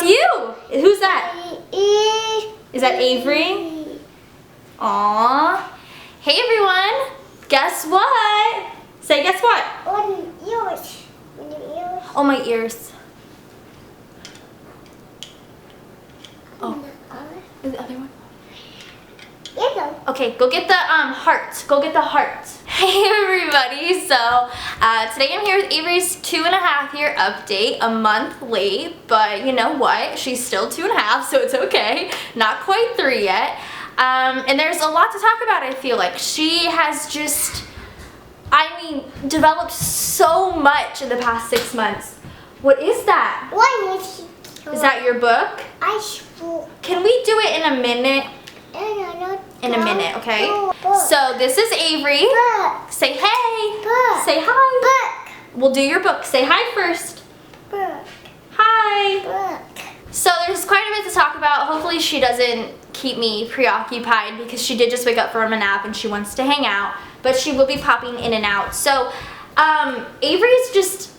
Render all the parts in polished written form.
you. Who's that? Is that Avery? Aww. Hey everyone. Guess what? Say guess what? Oh, my ears. Oh. Is the other one? Okay, go get the heart. Go get the heart. Hey everybody, so today I'm here with Avery's 2.5-year update, a month late, but you know what? She's still 2.5, so it's okay. Not quite 3 yet. And there's a lot to talk about, I feel like. She has just, developed so much in the past 6 months. What is that? Is that your book? Can we do it in a minute? In a minute, okay? So this is Avery. Say hey. Say hi. We'll do your book. Say hi first. Hi. So there's quite a bit to talk about. Hopefully she doesn't keep me preoccupied because she did just wake up from a nap and she wants to hang out. But she will be popping in and out. So Avery's just,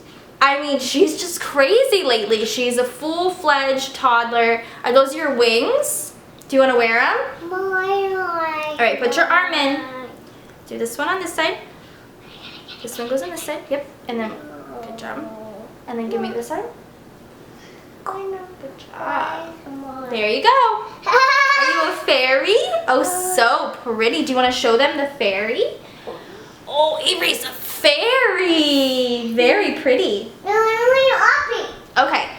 she's just crazy lately. She's a full-fledged toddler. Are those your wings? Do you want to wear them? Alright, put your arm in. Do this one on this side. This one goes on this side. Yep. And then, good job. And then give me this side. Good job. There you go. Are you a fairy? Oh, so pretty. Do you want to show them the fairy? Oh, Avery's a fairy. Very pretty. Okay.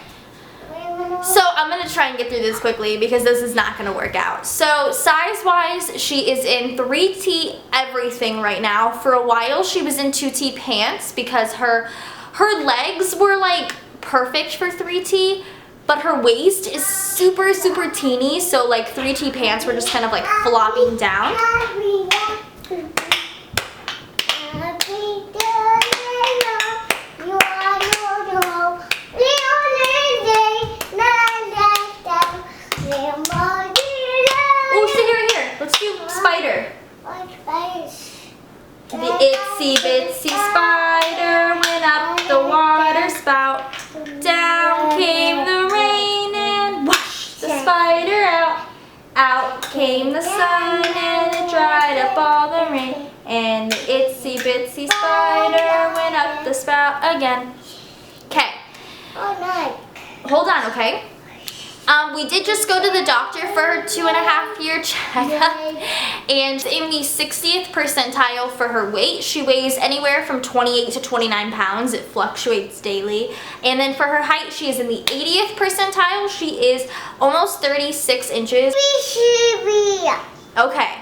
So I'm going to try and get through this quickly because this is not going to work out. So size-wise, she is in 3T everything right now. For a while, she was in 2T pants because her legs were like perfect for 3T, but her waist is super, super teeny. So like 3T pants were just kind of like flopping down. The itsy bitsy spider went up the water spout. Down came the rain and washed the spider out. Out came the sun and it dried up all the rain. And the itsy bitsy spider went up the spout again. Okay. Hold on, okay? We did just go to the doctor for her 2.5-year checkup, and in the 60th percentile for her weight. She weighs anywhere from 28 to 29 pounds. It fluctuates daily. And then for her height, she is in the 80th percentile. She is almost 36 inches. Okay.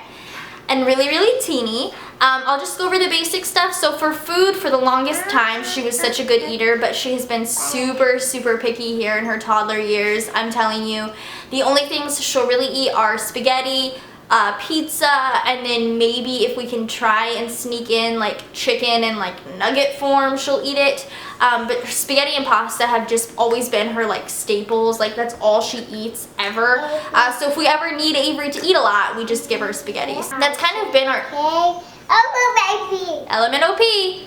And really, really teeny. I'll just go over the basic stuff. So for food, for the longest time, she was such a good eater, but she has been super, super picky here in her toddler years. I'm telling you, the only things she'll really eat are spaghetti, pizza, and then maybe if we can try and sneak in like chicken in like nugget form, she'll eat it. But spaghetti and pasta have just always been her like staples. Like that's all she eats ever. So if we ever need Avery to eat a lot, we just give her spaghetti. That's kind of been our LMNOP.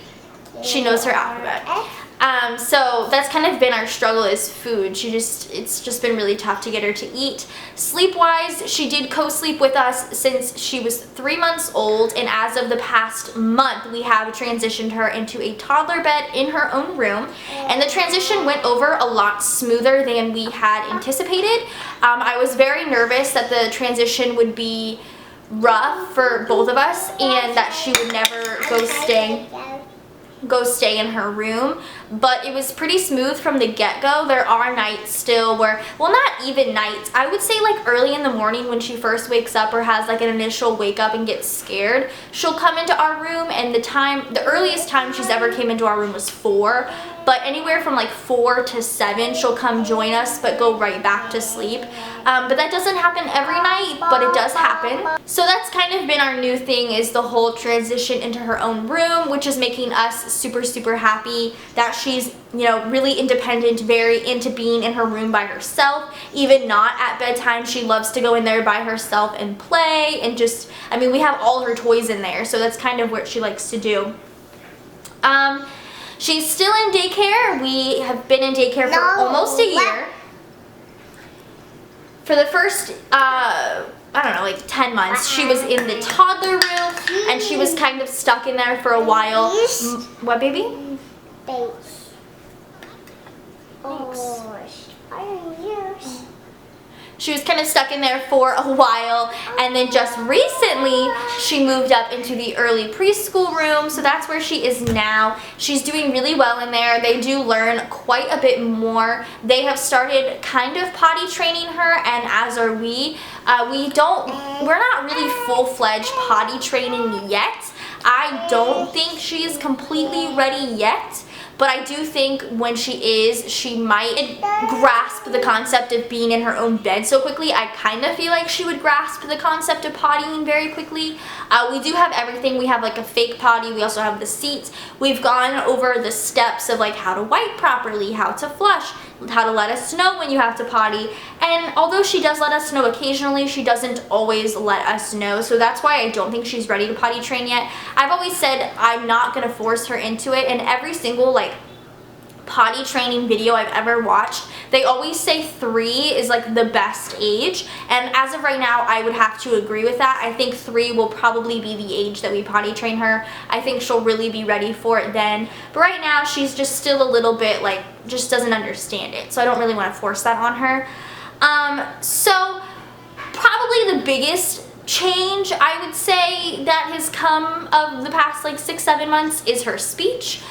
She knows her alphabet. So that's kind of been our struggle is food. It's just been really tough to get her to eat. Sleep-wise, she did co-sleep with us since she was 3 months old, and as of the past month, we have transitioned her into a toddler bed in her own room, and the transition went over a lot smoother than we had anticipated. I was very nervous that the transition would be rough for both of us and that she would never go stay in her room, but it was pretty smooth from the get-go. There are nights still where, well, not even nights, I would say like early in the morning when she first wakes up or has like an initial wake up and gets scared, she'll come into our room, and the earliest time she's ever came into our room was 4, but anywhere from like 4 to 7 she'll come join us but go right back to sleep. But that doesn't happen every night, but it does happen. So that's kind of been our new thing, is the whole transition into her own room, which is making us super, super happy that she's, you know, really independent, very into being in her room by herself. Even not at bedtime, she loves to go in there by herself and play, and just, we have all her toys in there, so that's kind of what she likes to do. She's still in daycare. We have been in daycare for almost a year. for the first, I don't know, like 10 months, she was in the toddler room, and she was kind of stuck in there for a while. What, baby? Thanks. She was kind of stuck in there for a while, and then just recently she moved up into the early preschool room, so that's where she is now. She's doing really well in there. They do learn quite a bit more. They have started kind of potty training her, and as are we. We're not really full-fledged potty training yet. I don't think she's completely ready yet. But I do think when she is, she might grasp the concept of being in her own bed so quickly. I kind of feel like she would grasp the concept of pottying very quickly. We do have everything. We have like a fake potty. We also have the seats. We've gone over the steps of like how to wipe properly, how to flush, how to let us know when you have to potty. And although she does let us know occasionally, she doesn't always let us know. So that's why I don't think she's ready to potty train yet. I've always said I'm not going to force her into it, and every single like potty training video I've ever watched, they always say 3 is like the best age, and as of right now I would have to agree with that. I think 3 will probably be the age that we potty train her. I think she'll really be ready for it then, but right now she's just still a little bit like just doesn't understand it, so I don't really want to force that on her. So probably the biggest change I would say that has come of the past like 6-7 months is her speech.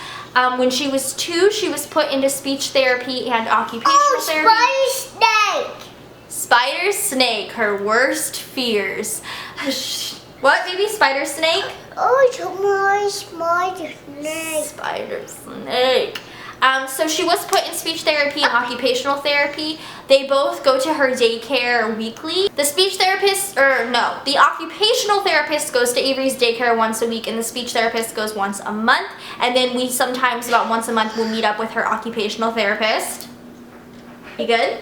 When she was 2, she was put into speech therapy and occupational therapy. Spider snake! Spider snake, her worst fears. What, baby? Spider snake? Oh, it's my spider snake. Spider snake. So she was put in speech therapy and occupational therapy. They both go to her daycare weekly. The speech therapist, the occupational therapist goes to Avery's daycare once a week, and the speech therapist goes once a month. And then we sometimes, about once a month, will meet up with her occupational therapist. You good?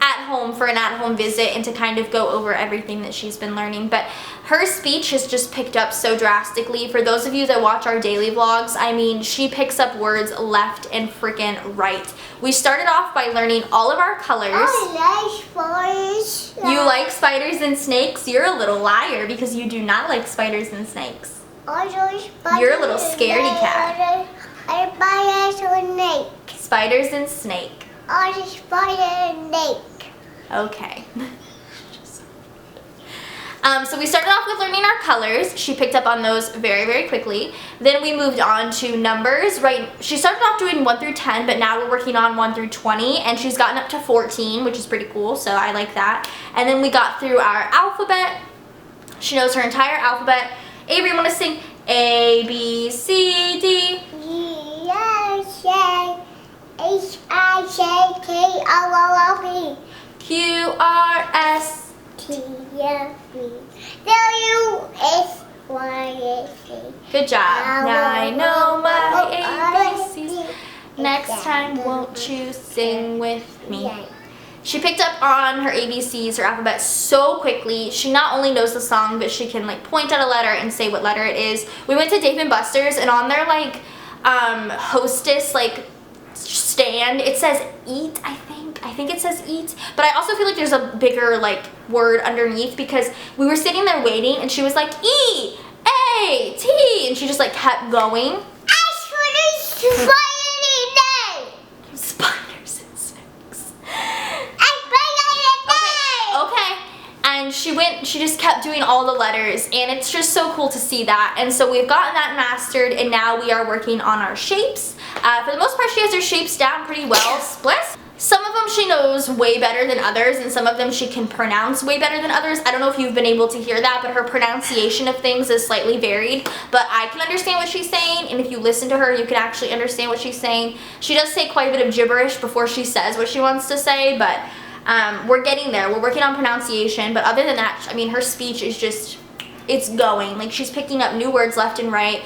At home for an at-home visit and to kind of go over everything that she's been learning. But her speech has just picked up so drastically. For those of you that watch our daily vlogs, I mean, she picks up words left and freaking right. We started off by learning all of our colors. I like spiders. You like spiders and snakes? You're a little liar because you do not like spiders and snakes. I like spiders. You're a little scaredy cat. I like spiders and snake. Spiders and snake. I like spider and snake. Okay. So we started off with learning our colors. She picked up on those very, very quickly. Then we moved on to numbers, right? She started off doing 1 through 10, but now we're working on 1 through 20, and she's gotten up to 14, which is pretty cool, so I like that. And then we got through our alphabet. She knows her entire alphabet. Avery, you want to sing A, B, C, D? E, F, G, H, I, J, K, L, M, N, P. Q, R, S, T, F, V, W, X, Y, Z. Good job. Now I know my ABCs. Next time, won't you sing with me? She picked up on her ABCs, her alphabet, so quickly. She not only knows the song, but she can like point at a letter and say what letter it is. We went to Dave & Buster's, and on their like hostess like stand, it says eat, I think it says eat, but I also feel like there's a bigger like word underneath, because we were sitting there waiting and she was like E, A, T, and she just like kept going. Spiders and snakes. Okay. And she just kept doing all the letters, and it's just so cool to see that. And so we've gotten that mastered, and now we are working on our shapes. For the most part, she has her shapes down pretty well. Spliss. Some of them she knows way better than others, and some of them she can pronounce way better than others. I don't know if you've been able to hear that, but her pronunciation of things is slightly varied. But I can understand what she's saying, and if you listen to her, you can actually understand what she's saying. She does say quite a bit of gibberish before she says what she wants to say, but we're getting there. We're working on pronunciation, but other than that, I mean, her speech is just, it's going. Like, she's picking up new words left and right.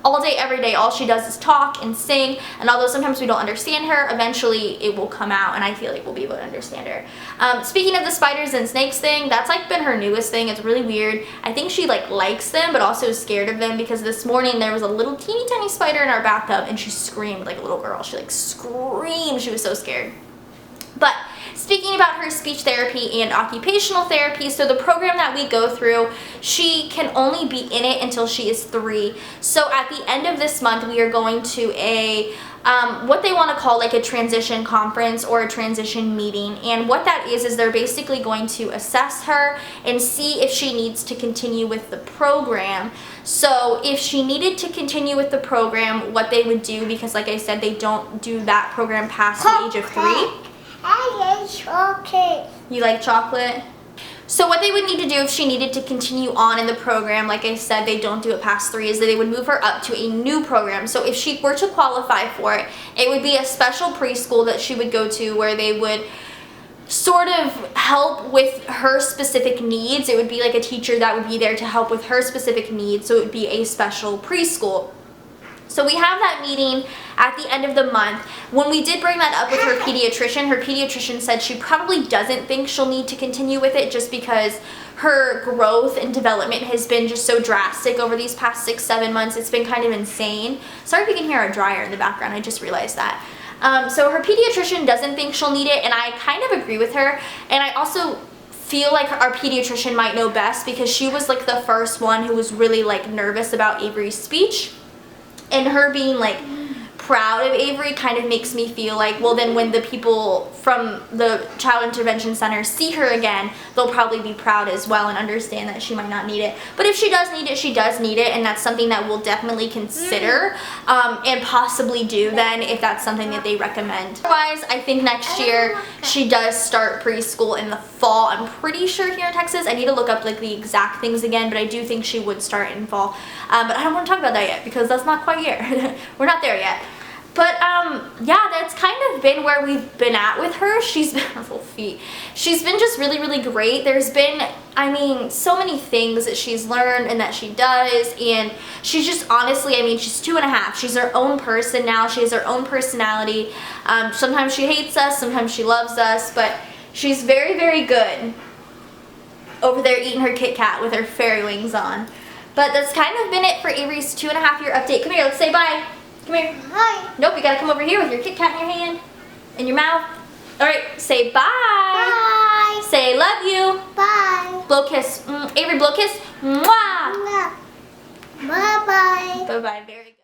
All day, every day, all she does is talk and sing, and although sometimes we don't understand her, eventually it will come out, and I feel like we'll be able to understand her. Speaking of the spiders and snakes thing, that's like been her newest thing. It's really weird. I think she like likes them, but also is scared of them, because this morning there was a little teeny tiny spider in our bathtub, and she screamed like a little girl. She like screamed. She was so scared. But speaking about her speech therapy and occupational therapy, so the program that we go through, she can only be in it until she is 3. So at the end of this month, we are going to a what they want to call like a transition conference or a transition meeting. And what that is they're basically going to assess her and see if she needs to continue with the program. So if she needed to continue with the program, what they would do, because like I said, they don't do that program past the age of 3. I like chocolate. You like chocolate? So what they would need to do if she needed to continue on in the program, like I said, they don't do it past 3, is that they would move her up to a new program. So if she were to qualify for it, it would be a special preschool that she would go to where they would sort of help with her specific needs. It would be like a teacher that would be there to help with her specific needs, so it would be a special preschool. So we have that meeting at the end of the month. When we did bring that up with her pediatrician said she probably doesn't think she'll need to continue with it just because her growth and development has been just so drastic over these past 6-7 months. It's been kind of insane. Sorry if you can hear our dryer in the background, I just realized that. So her pediatrician doesn't think she'll need it, and I kind of agree with her. And I also feel like our pediatrician might know best because she was like the first one who was really like nervous about Avery's speech. And her being like proud of Avery kind of makes me feel like, well, then when the people from the Child Intervention Center see her again, they'll probably be proud as well and understand that she might not need it. But if she does need it, she does need it, and that's something that we'll definitely consider and possibly do then if that's something that they recommend. Otherwise, I think next year she does start preschool in the fall. I'm pretty sure here in Texas. I need to look up like the exact things again, but I do think she would start in fall. But I don't want to talk about that yet because that's not quite here. We're not there yet. But yeah, that's kind of been where we've been at with her. She's been, her little feet. She's been just really, really great. There's been, I mean, so many things that she's learned and that she does. And she's just honestly, I mean, she's 2.5. She's her own person now. She has her own personality. Sometimes she hates us, sometimes she loves us, but she's very, very good over there eating her Kit Kat with her fairy wings on. But that's kind of been it for Avery's 2.5-year update. Come here, let's say bye. Come here. Hi. Nope, you gotta come over here with your Kit Kat in your hand. In your mouth. Alright, say bye. Bye. Say love you. Bye. Blow kiss. Avery, blow kiss. Mwah. Bye-bye. Bye-bye. Very good.